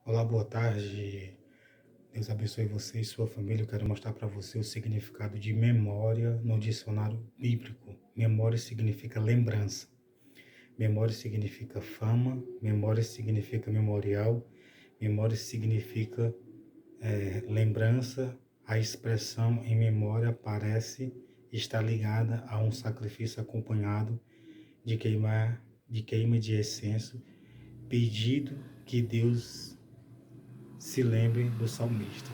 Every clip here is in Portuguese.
Olá, boa tarde. Deus abençoe você e sua família. Eu quero mostrar para você o significado de memória no dicionário bíblico. Memória significa lembrança. Memória significa fama. Memória significa memorial. Memória significa lembrança. A expressão em memória parece estar ligada a um sacrifício acompanhado de queima de incenso, pedido que Deus se lembre do salmista.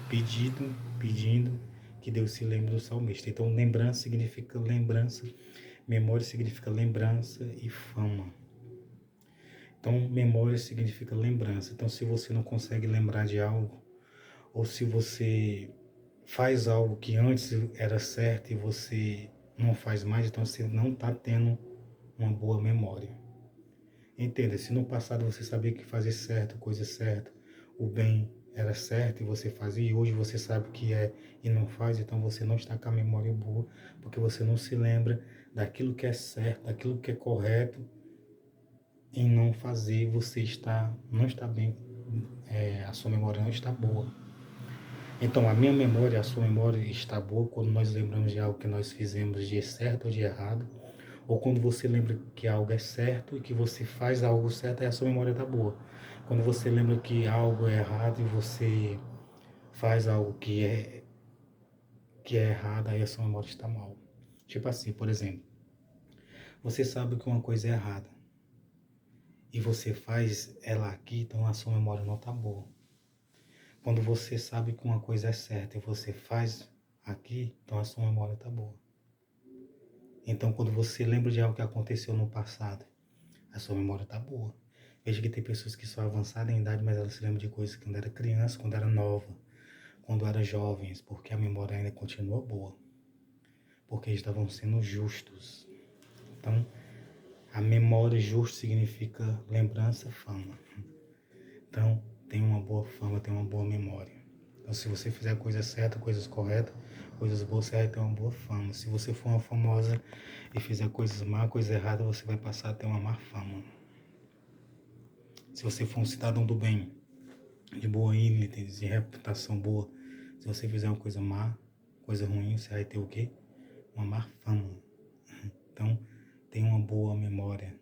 Pedindo que Deus se lembre do salmista. Então, lembrança significa lembrança, memória significa lembrança e fama. Então, memória significa lembrança. Então, se você não consegue lembrar de algo, ou se você faz algo que antes era certo e você não faz mais, então você não está tendo uma boa memória. Entenda, se no passado você sabia que fazer certo, coisa certa, o bem era certo e você fazia, e hoje você sabe que é e não faz, então você não está com a memória boa, porque você não se lembra daquilo que é certo, daquilo que é correto, em não fazer, não está bem, a sua memória não está boa. Então a minha memória, a sua memória está boa quando nós lembramos de algo que nós fizemos de certo ou de errado, ou quando você lembra que algo é certo e que você faz algo certo, aí a sua memória está boa. Quando você lembra que algo é errado e você faz algo que é errado, aí a sua memória está mal. Tipo assim, por exemplo, você sabe que uma coisa é errada e você faz ela aqui, então a sua memória não está boa. Quando você sabe que uma coisa é certa e você faz aqui, então a sua memória está boa. Então, quando você lembra de algo que aconteceu no passado, a sua memória está boa. Veja que tem pessoas que são avançadas em idade, mas elas se lembram de coisas que quando era criança, quando era nova, quando eram jovens, porque a memória ainda continua boa. Porque estavam sendo justos. Então, a memória justa significa lembrança, fama. Então, tem uma boa fama, tem uma boa memória. Então, se você fizer coisas certas, coisas corretas, coisas boas, você vai ter uma boa fama. Se você for uma famosa e fizer coisas má, coisas erradas, você vai passar a ter uma má fama. Se você for um cidadão do bem, de boa índole, de reputação boa, se você fizer uma coisa má, coisa ruim, você vai ter o quê? Uma má fama. Então, tenha uma boa memória,